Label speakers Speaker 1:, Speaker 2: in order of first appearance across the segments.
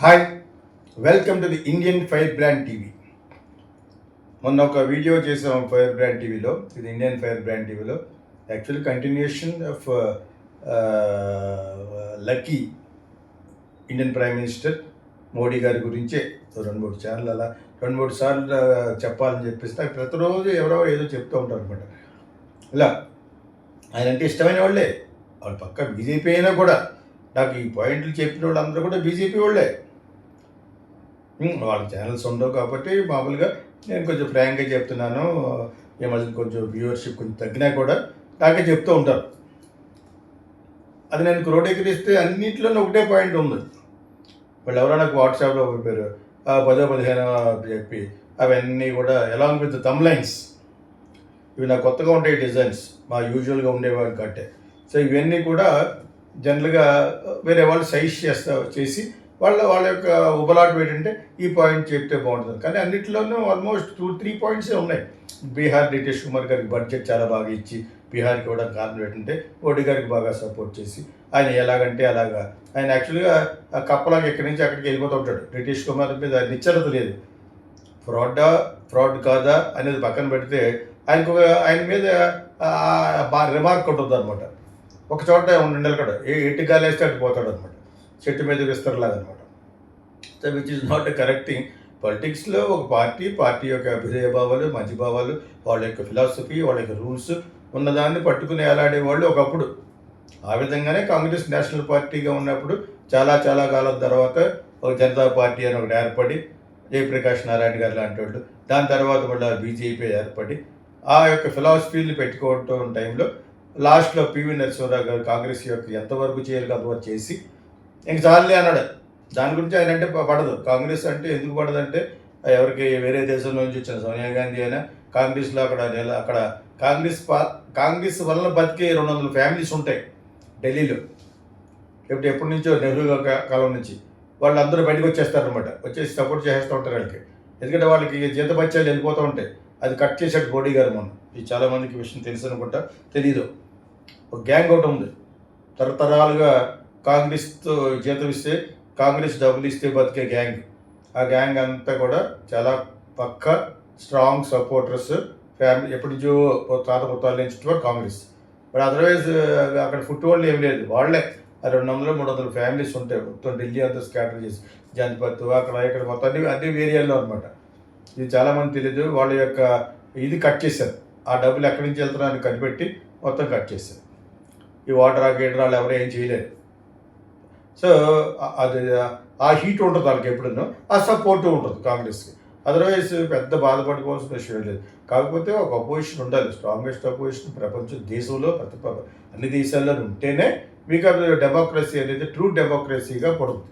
Speaker 1: Hi, welcome to the Indian fire brand TV. మొన్న ఒక video చేసాం ఫైర్ బ్రాండ్ టీవీలో, ఇది ఇండియన్ ఫైర్ బ్రాండ్ టీవీలో. Actually continuation of lucky Indian prime minister Modi గారి గురించే రెండు మూడు ఛానల్ అలా రెండు మూడు సార్లు చెప్పాలని చెప్పేసి నాకు ప్రతిరోజు ఎవరో ఏదో చెప్తూ ఉంటారు అనమాట. ఇలా ఆయన అంటే ఇష్టమైన వాళ్ళే, వాళ్ళు పక్క బీజేపీ అయినా కూడా నాకు ఈ పాయింట్లు చెప్పిన వాళ్ళందరూ కూడా బీజేపీ వాళ్ళే. వాళ్ళ ఛానల్స్ ఉండవు కాబట్టి మామూలుగా నేను కొంచెం ఫ్రాంక్గా చెప్తున్నాను. ఈ మధ్య కొంచెం వ్యూవర్షిప్ కొంచెం తగ్గినా కూడా నాకే చెప్తూ ఉంటారు. అది నేను క్రోడీకరిస్తే అన్నింటిలోనే ఒకటే పాయింట్ ఉంది. వాళ్ళు ఎవరో నాకు వాట్సాప్లో పంపారు 10-15 చెప్పి అవన్నీ కూడా అలాంగ్ విత్ థంబ్లైన్స్. ఇవి నాకు కొత్తగా ఉంటాయి డిజైన్స్, మా యూజువల్గా ఉండేవాళ్ళు కట్టే. సో ఇవన్నీ కూడా జనరల్గా వేరే వాళ్ళు సజెస్ట్ చేసి వాళ్ళ యొక్క ఉపలాట్ ఏంటంటే ఈ పాయింట్ చెప్తే బాగుంటుంది. కానీ అన్నింటిలోనూ ఆల్మోస్ట్ 2-3 పాయింట్సే ఉన్నాయి. బీహార్ నితీష్ కుమార్ గారికి బడ్జెట్ చాలా బాగా ఇచ్చి బీహార్కి ఇవ్వడం కారణం ఏంటంటే మోడీ గారికి బాగా సపోర్ట్ చేసి ఆయన ఎలాగంటే అలాగా ఆయన యాక్చువల్గా కప్పలాగా ఎక్కడి నుంచి అక్కడికి వెళ్ళిపోతూ ఉంటాడు. నితీష్ కుమార్ మీద నిశ్చలత లేదు. ఫ్రాడ్ కాదా అనేది పక్కన పెడితే ఆయన మీద రిమార్క్ ఉంటుంది అనమాట. ఒక చోట నిలకడ ఎటు గాలి వేస్తే అటు పోతాడు అనమాట, చెట్టు మీద విస్తరలాగా అనమాట. So which is not a correct thing. పొలిటిక్స్లో ఒక పార్టీ యొక్క అభ్యుదయ భావాలు, మంచి భావాలు, వాళ్ళ యొక్క ఫిలాసఫీ, వాళ్ళ యొక్క రూల్స్ ఉన్నదాన్ని పట్టుకుని ఎలాడేవాళ్ళు ఒకప్పుడు. ఆ విధంగానే కాంగ్రెస్ నేషనల్ పార్టీగా ఉన్నప్పుడు చాలా కాలం తర్వాత ఒక జనతా పార్టీ అని ఒకటి ఏర్పడి జయప్రకాష్ నారాయణ గారు లాంటి వాళ్ళు, దాని తర్వాత మళ్ళీ బీజేపీ ఏర్పడి ఆ యొక్క ఫిలాసఫీలు పెట్టుకోవటం టైంలో లాస్ట్లో పివి నరసింహరావు గారు కాంగ్రెస్ యొక్క ఎంతవరకు చేయాలి అంతవరకు చేసి ఇంక చాలే అన్నాడు. దాని గురించి ఆయన అంటే పడదు. కాంగ్రెస్ అంటే ఎందుకు పడదంటే ఎవరికి వేరే దేశంలో నుంచి వచ్చిన సోనియా గాంధీ అయినా కాంగ్రెస్లో అక్కడ కాంగ్రెస్ వలన బతికే 200 ఫ్యామిలీస్ ఉంటాయి ఢిల్లీలో. ఎప్పటి నుంచో నెహ్రూ కాలం నుంచి వాళ్ళందరూ బయటకు వచ్చేస్తారనమాట, వచ్చేసి సపోర్ట్ చేస్తూ ఉంటారు వాళ్ళకి. ఎందుకంటే వాళ్ళకి జీతబత్యాలు వెళ్ళిపోతూ ఉంటాయి. అది కట్ చేశాడు మోడీ గారు మొన్న. ఇది చాలామందికి విషయం తెలుసు అనుకుంటా, తెలీదు. ఒక గ్యాంగ్ ఒకటి ఉంది, తరతరాలుగా కాంగ్రెస్తో జీతం ఇస్తే కాంగ్రెస్ డబ్బులు ఇస్తే బతికే గ్యాంగ్. ఆ గ్యాంగ్ అంతా కూడా చాలా పక్క స్ట్రాంగ్ సపోర్టర్స్, ఫ్యామిలీ ఎప్పటి నుంచో తాత ముత్తాల నుంచి కూడా కాంగ్రెస్. బట్ అదర్వైజ్ అక్కడ ఫుట్ వాళ్ళు ఏం లేదు, వాళ్ళే 200-300 ఫ్యామిలీస్ ఉంటాయి మొత్తం ఢిల్లీ అంతా స్కాటర్ చేసి, జన్పత్ ఇక్కడ మొత్తం అన్ని ఏరియాల్లో అనమాట. ఇది చాలామంది తెలియదు. వాళ్ళ యొక్క ఇది కట్ చేశారు, ఆ డబ్బులు ఎక్కడి నుంచి వెళ్తున్నారని కనిపెట్టి మొత్తం కట్ చేశారు. ఈ వాటర్ గేటరాలు ఎవరు ఏం చేయలేరు. సో అది ఆ హీట్ ఉంటుంది వాళ్ళకి, ఎప్పుడున్నో ఆ సపోర్టు ఉంటుంది కాంగ్రెస్కి. అదర్వైజ్ పెద్ద బాధపడుకోవాల్సిన విషయం లేదు. కాకపోతే ఒక అపోజిషన్ ఉండాలి, స్ట్రాంగెస్ట్ అపోజిషన్ ప్రపంచ దేశంలో అన్ని దేశాల్లో ఉంటేనే మీకు అది డెమోక్రసీ అనేది ట్రూ డెమోక్రసీగా పడుతుంది.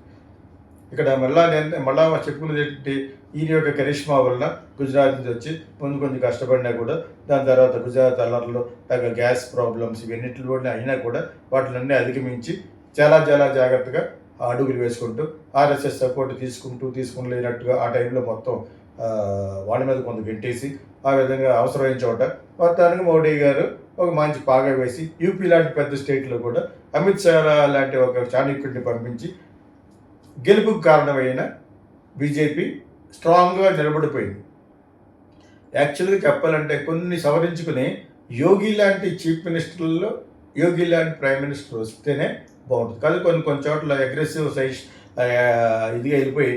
Speaker 1: ఇక్కడ మళ్ళా చెప్పుకునేది ఏంటంటే ఈయన యొక్క కరిష్మా వలన గుజరాత్ నుంచి వచ్చి ముందు కొంచెం కష్టపడినా కూడా దాని తర్వాత గుజరాత్ అల్లర్లు లేక గ్యాస్ ప్రాబ్లమ్స్ ఇవన్నింటిలో అయినా కూడా వాటిలన్నీ అధిగమించి చాలా జాగ్రత్తగా అడుగులు వేసుకుంటూ ఆర్ఎస్ఎస్ సపోర్ట్ తీసుకులేనట్టుగా ఆ టైంలో మొత్తం వాళ్ళ మీద కొంత గెంటేసి ఆ విధంగా అవసరమైన చోట మొత్తానికి మోడీ గారు ఒక మంచి పాగా వేసి యూపీ లాంటి పెద్ద స్టేట్లో కూడా అమిత్ షా లాంటి ఒక చాణక్యుడిని పంపించి గెలుపుకు కారణమైన బీజేపీ స్ట్రాంగ్గా నిలబడిపోయింది. యాక్చువల్గా చెప్పాలంటే కొన్ని సవరించుకుని యోగి లాంటి చీఫ్ మినిస్టర్లలో యోగి లాంటి ప్రైమ్ మినిస్టర్ వస్తేనే బాగుంటుంది. కానీ కొన్ని చోట్ల అగ్రెసివ్ ఇదిగా వెళ్ళిపోయి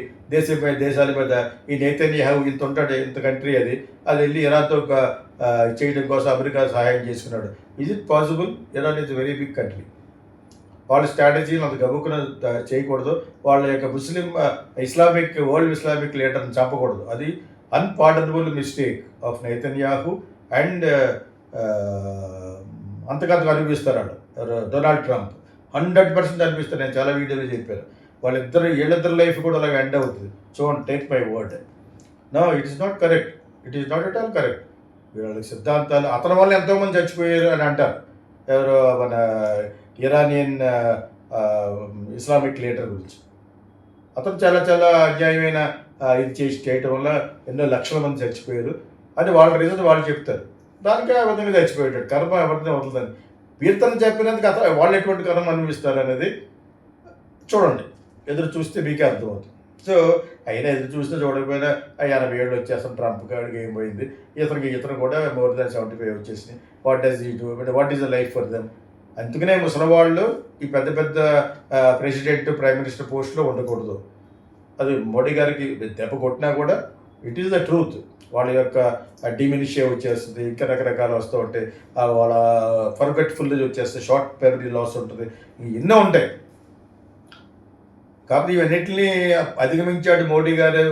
Speaker 1: దేశాల మీద ఈ నెతన్యాహు ఇంత ఉంటాడు, ఇంత కంట్రీ అది వెళ్ళి ఇరాన్తో చేయడం కోసం అమెరికా సహాయం చేసుకున్నాడు. ఇది possible? Iran is very big country. వాళ్ళ స్ట్రాటజీని అంత గబుక్కున చేయకూడదు. వాళ్ళ యొక్క వరల్డ్ ఇస్లామిక్ లీడర్ని చంపకూడదు. అది unpardonable mistake of Netanyahu. And అంతకంతకు అనిపిస్తారు వాళ్ళు డొనాల్డ్ ట్రంప్ 100% అనిపిస్తారు. నేను చాలా వీడియోలో చెప్పాను. వీళ్ళిద్దరు లైఫ్ కూడా అలాగే ఎండ్ అవుతుంది. చూడండి, take my word. No, it is not correct. It is not at all correct. వీళ్ళ సిద్ధాంతాలు అతని వల్ల ఎంతోమంది చచ్చిపోయారు అని అంటారు. ఎవరు మన ఇరానియన్ ఇస్లామిక్ లీడర్ గురించి. అతను చాలా అన్యాయమైన ఇది చేయటం వల్ల ఎన్నో లక్షల మంది చచ్చిపోయారు అని వాళ్ళ రీజన్ వాళ్ళు చెప్తారు. దానికి ఆ విధంగా చచ్చిపోయేటాడు. కర్మ ఎవరిని వదలదని వీర్తను చెప్పినందుకు వాళ్ళు ఎటువంటి కర్మ అనిపిస్తారు అనేది చూడండి, ఎదురు చూస్తే మీకే అర్థమవుతుంది. సో అయినా ఎదురు చూసినా చూడకపోయినా 87 వచ్చేస్తాం, ట్రంప్ కాడికి ఏం పోయింది, ఇతను కూడా మోర్ దాన్ 75 వచ్చేసినాయి. What does he do, what is the life for them? అందుకనే ముసలి వాళ్ళు ఈ పెద్ద పెద్ద ప్రెసిడెంట్, ప్రైమ్ మినిస్టర్ పోస్ట్లో ఉండకూడదు. అది మోడీ గారికి దెబ్బ కొట్టినా కూడా ఇట్ ఈస్ ద ట్రూత్. వాళ్ళ యొక్క డిమినిషియా వచ్చేస్తుంది, ఇంకా రకరకాలు వస్తూ ఉంటాయి, వాళ్ళ ఫర్గెట్ఫుల్నెస్ వచ్చేస్తుంది, షార్ట్ మెమరీ లాస్ ఉంటుంది, ఎన్నో ఉంటాయి. కాబట్టి ఇవన్నిటిని అధిగమించాడు మోడీ గారు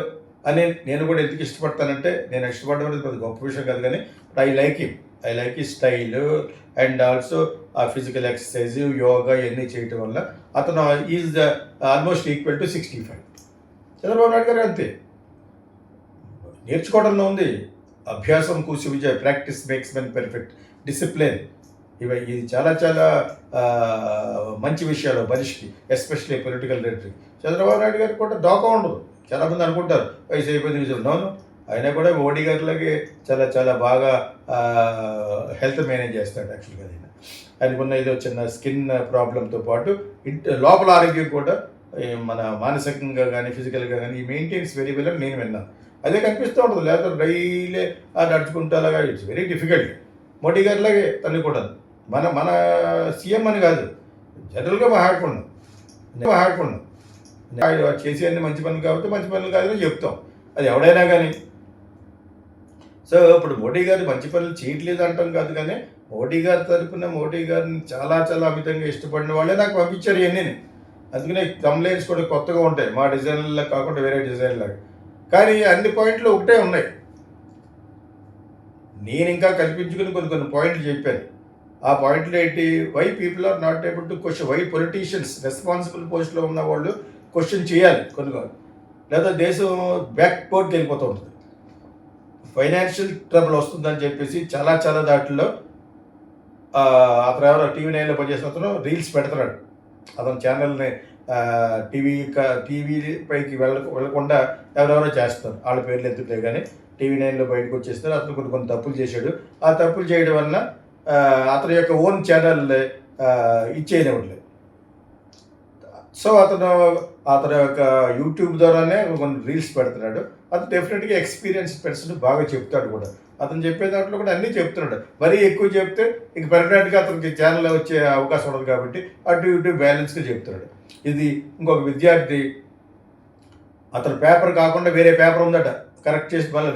Speaker 1: అని నేను కూడా ఎందుకు ఇష్టపడతానంటే, నేను ఇష్టపడడం అనేది పెద్ద గొప్ప విషయం కాదు, కానీ ఐ లైక్ ఈ స్టైల్ అండ్ ఆల్సో ఆ ఫిజికల్ ఎక్సర్సైజ్, యోగా ఇవన్నీ చేయటం వల్ల అతను is almost equal to 65. Chandrababu Naidu garu అంతే, నేర్చుకోవడంలో ఉంది. అభ్యాసం కూసి విజయ్, practice makes men perfect, discipline, ఇది చాలా చాలా మంచి విషయాలు మనిషికి, ఎస్పెషల్లీ పొలిటికల్ లీడర్కి. చంద్రబాబు నాయుడు గారికి కూడా దోకా ఉండదు. చాలామంది అనుకుంటారు వయసు అయిపోయింది నోను, అయినా కూడా మోడీ గారిలాగే చాలా చాలా బాగా హెల్త్ మేనేజ్ చేస్తాడు. యాక్చువల్గా ఆయనకున్న ఏదో చిన్న స్కిన్ ప్రాబ్లంతో పాటు లోపల ఆరోగ్యం కూడా మన మానసికంగా కానీ ఫిజికల్గా కానీ ఈ మెయింటైన్స్ వెరీ వెల్ అని నేను విన్నాను. అదే కనిపిస్తూ ఉంటుంది, లేకపోతే డైలీ నడుచుకుంటూ అలాగా ఇట్స్ వెరీ డిఫికల్ట్. మోడీ గారిలాగే తను కూడా మన సీఎం అని కాదు, జనరల్గా మాట్లాడుకున్నాం చేసేవన్నీ మంచి పనులు కాబట్టి మంచి పనులు కాదని చెప్తాం, అది ఎవడైనా కానీ. సో ఇప్పుడు మోడీ గారు మంచి పనులు చేయట్లేదు అంటాం కాదు, కానీ మోడీ గారి తరఫున మోడీ గారిని చాలా చాలా అమితంగా ఇష్టపడిన వాళ్ళే నాకు పంపించారు ఇవన్నీ. అందుకనే కంప్లైంట్స్ కూడా కొత్తగా ఉంటాయి, మా డిజైన్లా కాకుండా వేరే డిజైన్ లాగా, కానీ అన్ని పాయింట్లు ఒకటే ఉన్నాయి. నేను ఇంకా కల్పించుకుని కొన్ని పాయింట్లు చెప్పాను. ఆ పాయింట్లు ఏంటి? Why people are not able to question, why politicians responsible పోస్ట్లో ఉన్న వాళ్ళు క్వశ్చన్ చేయాలి కొన్ని, లేదా దేశం బ్యాక్వర్డ్కి వెళ్ళిపోతూ ఉంటుంది, ఫైనాన్షియల్ ట్రబుల్ వస్తుందని చెప్పేసి చాలా చాలా దాంట్లో అతను ఎవరో టీవీ 9లో పనిచేసిన అతను రీల్స్ పెడుతున్నాడు. అతని ఛానల్ని టీవీ పైకి వెళ్ళకుండా ఎవరెవరో చేస్తారు, వాళ్ళ పేర్లు ఎత్తులే, కానీ టీవీ 9లో బయటకు వచ్చేస్తారు. అతను కొన్ని తప్పులు చేశాడు. ఆ తప్పులు చేయడం వల్ల అతని యొక్క ఓన్ ఛానల్ ఇచ్చేయనివ్వట్లేదు. సో అతని యొక్క యూట్యూబ్ ద్వారానే కొన్ని రీల్స్ పెడుతున్నాడు. అతను డెఫినెట్గా ఎక్స్పీరియన్స్ పర్సన్, బాగా చెప్తాడు కూడా. అతను చెప్పే దాంట్లో కూడా అన్నీ చెప్తున్నాడు. మరీ ఎక్కువ చెప్తే ఇంక పర్మనెంట్గా అతనికి ఛానల్ వచ్చే అవకాశం ఉండదు కాబట్టి అటు ఇటు బ్యాలెన్స్గా చెప్తున్నాడు. ఇది ఇంకొక విద్యార్థి, అతను పేపర్ కాకుండా వేరే పేపర్ ఉందట, కరెక్ట్ చేసి మళ్ళీ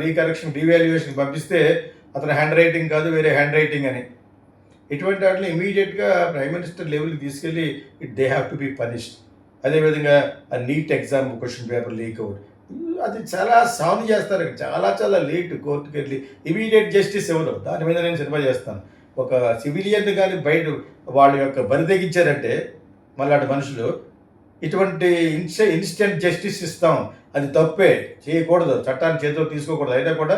Speaker 1: రీవాల్యుయేషన్ పంపిస్తే అతని హ్యాండ్ రైటింగ్ కాదు, వేరే హ్యాండ్ రైటింగ్ అని. ఇటువంటి వాటిని ఇమీడియట్గా ప్రైమ్ మినిస్టర్ లెవెల్కి తీసుకెళ్ళి they have to be punished. అదేవిధంగా ఆ NEET exam question paper leak out, అది చాలా సాల్వ్ చేస్తారు, చాలా చాలా లేట్ కోర్టుకి వెళ్ళి ఇమీడియట్ జస్టిస్ ఇవ్వదు. దాని మీద నేను సినిమా చేస్తాను. ఒక సివిలియన్ కానీ బయట వాళ్ళ యొక్క బరి తెగించారంటే మళ్ళీ అటు మనుషులు ఇటువంటి ఇన్స్టెంట్ జస్టిస్ ఇస్తాం, అది తప్పే, చేయకూడదు, చట్టాన్ని చేతిలో తీసుకోకూడదు, అయినా కూడా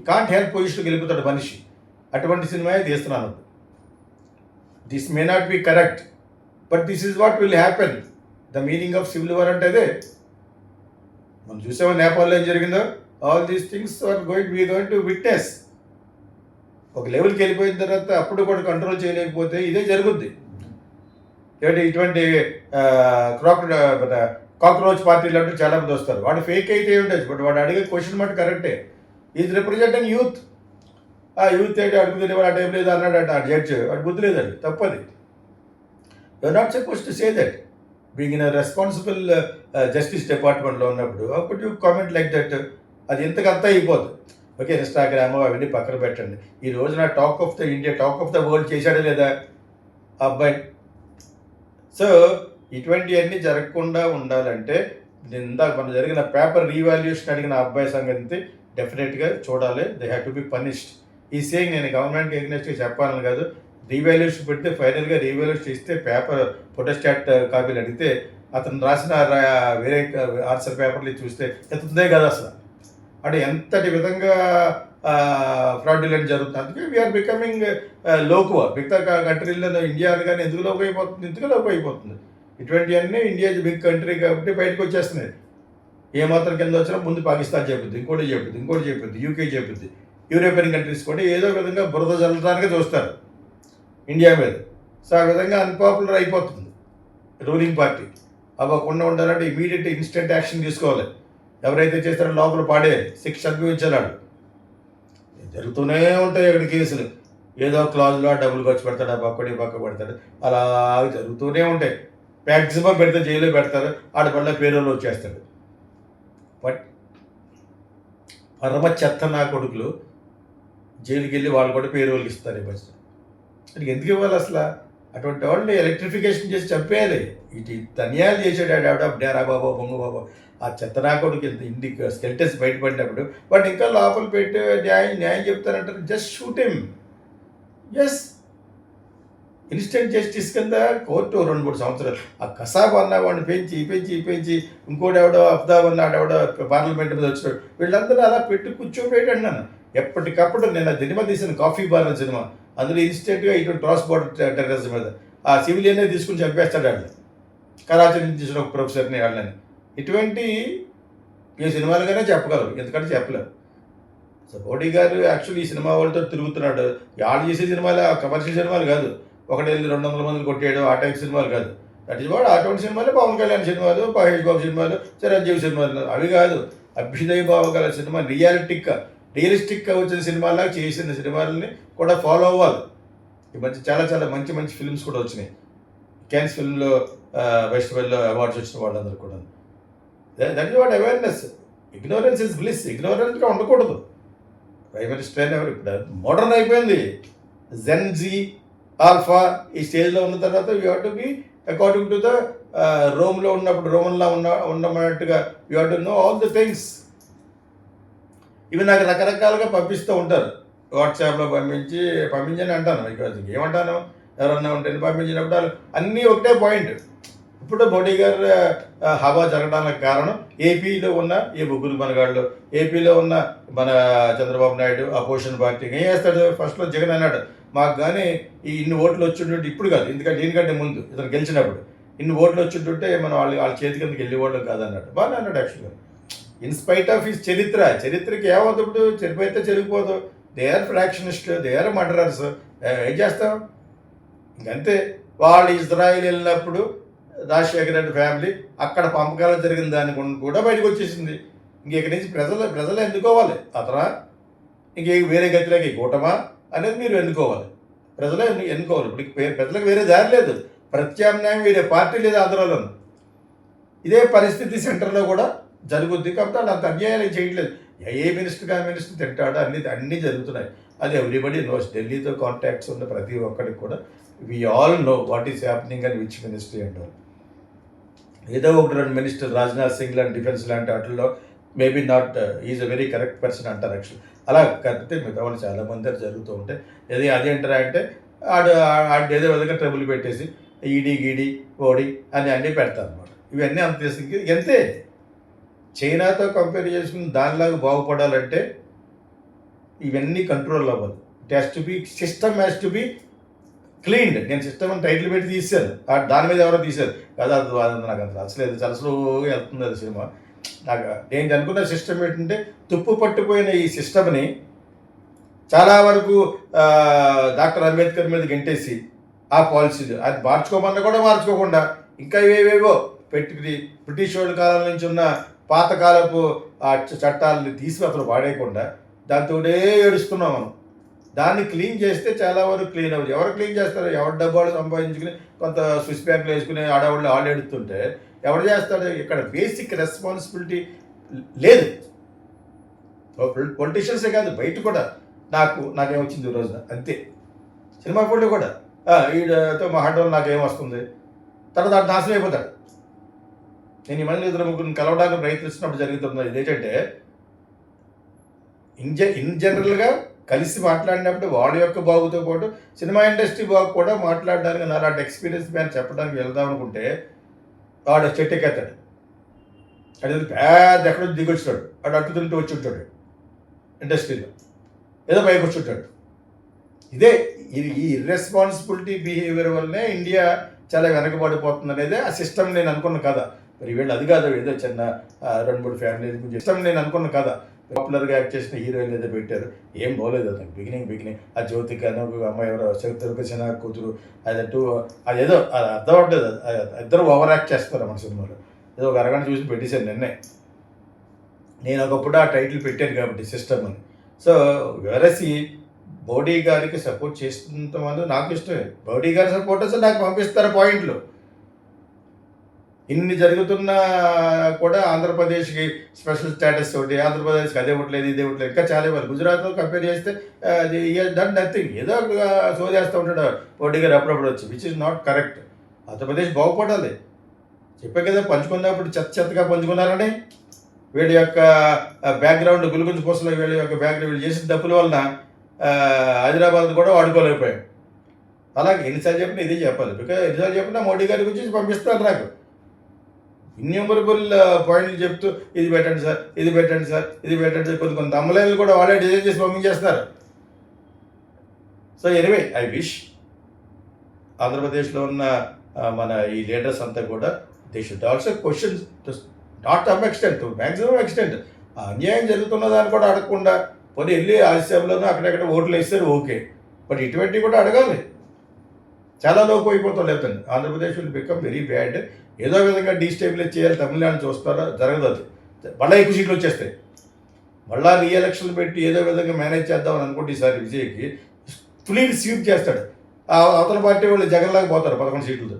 Speaker 1: కాంట్ హెల్ప్ పొజిషన్కి వెళ్ళిపోతాడు మనిషి. అటువంటి సినిమాయే తీస్తున్నాను. This may not be correct, but this is what will happen. The meaning of civil war అంటే అదే. మనం చూసామో నేపాల్లో ఏం జరిగిందో, all these things are going to witness. ఒక లెవెల్కి వెళ్ళిపోయిన తర్వాత అప్పుడు కూడా కంట్రోల్ చేయలేకపోతే ఇదే జరుగుద్ది. ఇటువంటి కాక్రోచ్ పార్టీలు అంటే చాలామంది వస్తారు, వాడు ఫేక్ అయితే ఉండొచ్చు, బట్ వాడు అడిగే క్వశ్చన్ మాట కరెక్టే. Is representing youth. ఆ యూత్ ఏంటి అడుగుతుంది, వాడు అటు ఏం లేదు అన్నాడు ఆ జడ్జ్, వాడు బుద్ధి లేదండి, తప్పది. You are not suppose to say that. Being in responsible justice డిపార్ట్మెంట్లో ఉన్నప్పుడు అప్పుడు యూ కామెంట్ లైక్ దట్, అది ఎంతకంతా అయిపోతుంది. ఓకే, ఇన్స్టాగ్రామ్ అవన్నీ పక్కన పెట్టండి. ఈ రోజున talk of the India, talk of the world చేశాడే లేదా ఆ అబ్బాయి? సో ఇటువంటివన్నీ జరగకుండా ఉండాలంటే ఇందాక మనం జరిగిన పేపర్ రీవాల్యుయేషన్ అడిగిన అబ్బాయి సంగతి డెఫినెట్గా చూడాలి. They have to be punished. ఈ సేయింగ్ నేను గవర్నమెంట్కి ఎగ్నెస్ట్గా చెప్పాలని కాదు. రీవాల్యుయేషన్ పెడితే ఫైనల్గా రీవాల్యుయేషన్ ఇస్తే పేపర్ ఫోటోస్టాట్ కాపీలు అడిగితే అతను రాసిన వేరే ఆన్సర్ పేపర్లు చూస్తే ఎత్తుందే కదా అసలు. అంటే ఎంతటి విధంగా ఫ్రాడ్యులెంట్ జరుగుతుంది. అందుకే వీఆర్ బికమింగ్ లోకువ. మిగతా కంట్రీల్లో ఇండియా కానీ ఎందుకు లోకు అయిపోతుంది, ఎందుకు లోకు అయిపోతుంది. ఇటువంటివన్నీ ఇండియా బిగ్ కంట్రీ కాబట్టి బయటకు వచ్చేస్తున్నాయి. ఏమాత్రం కింద వచ్చినా ముందు పాకిస్తాన్ చెప్పుద్ది, ఇంకోటి చెప్పుద్ది, యూకే చెప్పుద్ది, యూరోపియన్ కంట్రీస్ కూడా ఏదో విధంగా బురద జల్లడానికి చూస్తారు ఇండియా మీద. సో ఆ విధంగా అన్పాపులర్ అయిపోతుంది రూలింగ్ పార్టీ. అవ్వకుండా ఉండాలంటే ఇమీడియట్ ఇన్స్టెంట్ యాక్షన్ తీసుకోవాలి. ఎవరైతే చేస్తారో లోపల పాడే శిక్ష అనుభవించాలి వాళ్ళు. జరుగుతూనే ఉంటాయి అక్కడ కేసులు. ఏదో క్లాజ్లో డబ్బులు ఖర్చు పెడతాడు, ఆ పక్కడి పక్క పెడతాడు, అలా జరుగుతూనే ఉంటాయి. మ్యాక్సిమం పెడితే జైల్లో పెడతారు, ఆడపల్ల పేరులో వచ్చేస్తాడు. బట్ పరమ చెత్త నా కొడుకులు జైలుకి వెళ్ళి వాళ్ళు కూడా పేరోళ్ళకి ఇస్తారు ఈ బస్సు. అది ఎందుకు ఇవ్వాలి అసలు? అటువంటి వాళ్ళని ఎలక్ట్రిఫికేషన్ చేసి చంపేయాలి. ఇటు ధన్యాలు చేసాడు ఆవిడ డేరా బాబా బొంగ బాబా. ఆ చెత్తనాకుడికి ఇంటి స్కెల్టన్స్ బయటపడినప్పుడు వాడు ఇంకా లోపల పెట్టి న్యాయం చెప్తానంటారు. Just shoot him. Yes, instant justice కింద కోర్టు 2-3 సంవత్సరాలు. ఆ కసాబ్ అన్న వాడిని పెంచి ఇంకోటి ఎవడో అఫ్దాబ్ అన్న ఆడెవడో పార్లమెంట్ మీద వచ్చినాడు. వీళ్ళందరూ అలా పెట్టి కూర్చోబెట్టాడు నన్ను. ఎప్పటికప్పుడు నేను సినిమా తీసిన కాఫీ బార్ అనే సినిమా, అందులో ఇన్స్టెంట్గా ఇటువంటి క్రాస్ బోర్డర్ టెర్రరిజం మీద ఆ సివిలియన్నే తీసుకుని చంపేస్తాడు వాళ్ళని. కరాచీ నుంచి తీసిన ఒక ప్రొఫెసర్ని వాళ్ళని. ఇటువంటి ఈ సినిమాలుగానే చెప్పగలరు, ఎందుకంటే చెప్పలేరు. సో మోడీ గారు యాక్చువల్లీ ఈ సినిమా వాళ్ళతో తిరుగుతున్నాడు. వాళ్ళు చేసే సినిమాలు కమర్షియల్ సినిమాలు కాదు. ఒకటి 200 మందిని కొట్టేయడం ఆ టైప్ సినిమాలు కాదు. దట్ ఈస్ వాడు అటువంటి సినిమాలు, పవన్ కళ్యాణ్ సినిమాలు, మహేష్ బాబు సినిమాలు, చిరంజీవి సినిమాలు అవి కాదు. అభ్యుదయ భావ గల సినిమా రియలిస్టిక్గా వచ్చిన సినిమాలాగా చేసిన సినిమాలని కూడా ఫాలో అవ్వాలి. ఈ మధ్య చాలా మంచి ఫిల్మ్స్ కూడా వచ్చినాయి. క్యాన్స్ ఫిల్మ్లో ఫెస్టివల్లో అవార్డ్స్ వచ్చిన వాళ్ళందరూ కూడా. That is what awareness. Ignorance is bliss. ఇగ్నోరెంట్గా ఉండకూడదు. ప్రైమ్ మినిస్టర్ అయినా ఎవరు ఇప్పుడు మోడర్న్ అయిపోయింది. జెన్జీ ఆల్ఫా ఈ స్టేజ్లో ఉన్న తర్వాత you have to be according to the రోమ్లో ఉన్నప్పుడు రోమన్లా ఉండమన్నట్టుగా you have to know all the things. ఇవి నాకు రకరకాలుగా పంపిస్తూ ఉంటారు. వాట్సాప్లో పంపించని అంటాను. బికాజ్ ఏమంటాను, ఎవరన్నా ఉంటే పంపించినప్పుడు అన్నీ ఒకటే పాయింట్. ఇప్పుడు మోడీ గారు హవా జరగడానికి కారణం ఏపీలో ఉన్న ఈ ముగ్గురు మనగాళ్ళు, ఏపీలో ఉన్న మన చంద్రబాబు నాయుడు అపోజిషన్ పార్టీ ఏం చేస్తాడు. ఫస్ట్లో జగన్ అన్నాడు, మాకు కానీ ఈ ఇన్ని ఓట్లు వచ్చింటుంటే, ఇప్పుడు కాదు ఎందుకంటే దీనికంటే ముందు ఇతను గెలిచినప్పుడు ఇన్ని ఓట్లు వచ్చింటుంటే మనం వాళ్ళ చేతి కిందకి వెళ్ళేవాళ్ళం కాదన్నాడు. బాగా అన్నాడు యాక్చువల్గా. ఇన్స్పైట్ ఆఫ్ హిస్ చరిత్రకి ఏమవుతుంది, చనిపోతే చెరిగిపోదు. They are factionist, they are murderers. ఏం చేస్తాం ఇంకంతే. వాళ్ళు ఇజ్రాయిల్ వెళ్ళినప్పుడు రాజశేఖర రెడ్డి ఫ్యామిలీ అక్కడ పంపకాలు జరిగిన దాని కూడా బయటకు వచ్చేసింది. ఇక్కడి నుంచి ప్రజలు ఎన్నుకోవాలి. అతనా ఇంక వేరే గతిలోకి కూటమా అనేది మీరు ఎన్నుకోవాలి. ప్రజలే ఎన్నుకోవాలి. ఇప్పుడు ప్రజలకు వేరే దారి లేదు, ప్రత్యామ్నాయం వేరే పార్టీ లేదు ఆంధ్రాలో. ఇదే పరిస్థితి సెంటర్లో కూడా జరుగుద్ది. కాబట్టి వాళ్ళు అంత అన్యాయాలు చేయట్లేదు. ఏ మినిస్టర్ తింటాడో అన్నీ జరుగుతున్నాయి. అది ఎవ్రీబడి నోస్. ఢిల్లీతో కాంటాక్ట్స్ ఉన్న ప్రతి ఒక్కరికి కూడా we all know what is happening and which ministry and all. ఏదో 1-2 మినిస్టర్ రాజ్నాథ్ సింగ్ లాంటి డిఫెన్స్ లాంటి వాటిల్లో maybe not is a very correct person అంటారు యాక్చువల్లీ. అలా కాకపోతే మిగతా వాళ్ళు చాలామంది జరుగుతూ ఉంటాయి. అదేంటారా అంటే ఆడు ఏదో విధంగా ట్రబుల్ పెట్టేసి ఈడీ ఓడి అన్నీ పెడతారు అనమాట. ఇవన్నీ అంత ఎంతే. చైనాతో కంపేర్ చేసుకుని దానిలాగా బాగుపడాలంటే ఇవన్నీ కంట్రోల్ అవ్వాలి. It has to be system has to be cleaned. నేను సిస్టమ్ అని టైటిల్ పెట్టి తీశాను, దాని మీద ఎవరో తీశారు కదా. అది నాకు అంత నచ్చలేదు. చాలా స్లోగా వెళ్తుంది అది సినిమా. నాకు నేను అనుకున్న సిస్టమ్ ఏంటంటే తుప్పు పట్టిపోయిన ఈ సిస్టమ్ని చాలా వరకు డాక్టర్ అంబేద్కర్ మీద గెంటేసి ఆ పాలసీలు అది మార్చుకోమన్నా కూడా మార్చుకోకుండా ఇంకా ఇవేవేవో పెట్టుకుని బ్రిటిష్ వాళ్ళ కాలం నుంచి ఉన్న పాతకాలపు ఆ చట్టాలని తీసి అసలు వాడేయకుండా దాంతోనే ఏడుస్తున్నాం మనం. దాన్ని క్లీన్ చేస్తే చాలా వరకు క్లీన్ అవ్వదు. ఎవరు క్లీన్ చేస్తారు? ఎవరి డబ్బాలు సంపాదించుకుని కొంత స్విస్ బ్యాంకులు వేసుకుని ఆడవాళ్ళు ఎడుతుంటే ఎవరు చేస్తాడు? ఇక్కడ బేసిక్ రెస్పాన్సిబిలిటీ లేదు. పొలిటీషియన్సే కాదు, బయట కూడా నాకేమొచ్చింది ఈ రోజున అంతే. సినిమా ఫోటో కూడా వీడితో మాట్లాడడం నాకేం వస్తుంది, తర్వాత అది నాశనం అయిపోతాడు. నేను ఈ మధ్య 2-3 కలవడానికి ప్రయత్నిస్తున్నప్పుడు జరుగుతుంది ఇదేంటంటే ఇన్ జనరల్గా కలిసి మాట్లాడినప్పుడు వాళ్ళ యొక్క బాగుతో పాటు సినిమా ఇండస్ట్రీ బాగు కూడా మాట్లాడడానికి అలాంటి ఎక్స్పీరియన్స్ మేము చెప్పడానికి వెళ్దాం అనుకుంటే వాడు చెట్టెక్కేస్తాడు. అది పెద్ద ఎక్కడో దిగొచ్చాడు, వాడు అట్టు తింటూ వచ్చి ఉంటాడు ఇండస్ట్రీలో, ఏదో పైకి వచ్చి ఉంటాడు. ఇదే ఈ ఇర్రెస్పాన్సిబిలిటీ బిహేవియర్ వల్లనే ఇండియా చాలా వెనకబడిపోతుంది అనేది ఆ సిస్టమ్ నేను అనుకున్న కదా. మరి వీళ్ళు అది కాదు, ఏదో చిన్న 2-3 ఫ్యామిలీ సిస్టమ్ నేను అనుకున్న కదా. పాపులర్గా యాక్ట్ చేసిన హీరోయిన్ ఏదో పెట్టారు, ఏం బాగోలేదు అతను. బిగినింగ్ ఆ జ్యోతిక అని ఒక అమ్మాయి ఎవరో తిరుపతి కూతురు అదంటూ అదేదో అది అర్థం అవ్వట్లేదు. ఇద్దరు ఓవర్ యాక్ట్ చేస్తారు మన సినిమాలో. ఏదో ఒక అరగంట చూసి పెట్టేశాను నిన్నే. నేను ఒకప్పుడు ఆ టైటిల్ పెట్టాను కాబట్టి సిస్టమ్ అని. సో వెరసి మోడీ గారికి సపోర్ట్ చేస్తున్నంతమంది నాకు ఇష్టమే. మోడీ గారి సపోర్టర్స్ నాకు పంపిస్తారు పాయింట్లు. ఇన్ని జరుగుతున్నా కూడా ఆంధ్రప్రదేశ్కి స్పెషల్ స్టేటస్ ఒకటి, ఆంధ్రప్రదేశ్కి అది ఇవ్వట్లేదు ఇది ఇవ్వట్లేదు, ఇంకా చాలా ఇవ్వాలి. గుజరాత్తో కంపేర్ చేస్తే అది డన్ నథింగ్. ఏదో సోదేస్తూ ఉంటాడు మోడీ గారు అప్పుడప్పుడు వచ్చి, which is not correct. Andhra Pradesh బాగుపడాలి. చెప్పే కదా, పంచుకున్నప్పుడు చెత్తగా పంచుకున్నారని. వీళ్ళ యొక్క బ్యాక్గ్రౌండ్ గులుగుంజు పూసలో వీళ్ళ యొక్క బ్యాక్గ్రౌండ్ వీళ్ళు చేసిన తప్పుల వలన హైదరాబాద్ కూడా వాడుకోలేకపోయాం. అలాగే ఎన్నిసార్లు చెప్పినా ఇదే చెప్పాలి. బికాజ్ ఎన్నిసార్లు చెప్పినా మోడీ గారి గురించి పంపిస్తారు నాకు ఇన్యూమరబుల్ పాయింట్లు చెప్తూ ఇది పెట్టండి సార్, ఇది పెట్టండి సార్, ఇది పెట్టండి సార్. కొన్ని తమ్ములైన్లు కూడా వాళ్ళే డిజైన్ చేసి పంపించేస్తారు. సో ఎనివే, ఐ విష్ ఆంధ్రప్రదేశ్లో ఉన్న మన ఈ లీడర్స్ అంతా కూడా they should also question, not some extent, to maximum extent. అన్యాయం జరుగుతున్న దాన్ని కూడా అడగకుండా పోనీ వెళ్ళి ఆసియాలోనూ అక్కడెక్కడ ఓట్లు వేస్తారు, ఓకే. బట్ ఇటువంటివి కూడా అడగాలి. చాలా లోపు అయిపోతాం. లేకపోతే Andhra Pradesh will become very bad. ఏదో విధంగా డీస్టేబిలైజ్ చేయాలి, తమిళనాడు చూస్తారా, జరగదు. అది మళ్ళీ ఎక్కువ సీట్లు వచ్చేస్తాయి. మళ్ళీ రీఎలక్షన్లు పెట్టి ఏదో విధంగా మేనేజ్ చేద్దామని అనుకుంటే ఈసారి విజయ్కి ఫుల్లీ స్వీప్ చేస్తాడు. అవతల పార్టీ వాళ్ళు జగన్లాగా పోతారు 11 సీట్లతో.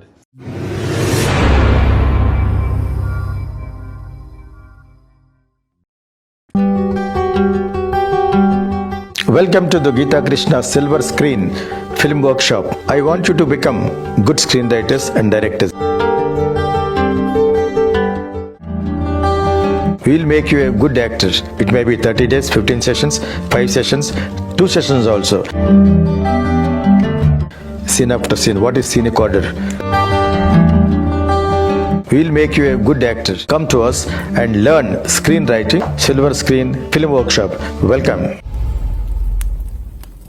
Speaker 2: Welcome to the Geeta Krishna Silver Screen Film Workshop. I want you to become good screenwriters and directors. We'll make you a good actor. It may be 30 days, 15 sessions, 5 sessions, 2 sessions also. Scene after scene. What is scenic order? We'll make you a good actor. Come to us and learn screenwriting, Silver Screen Film Workshop. Welcome.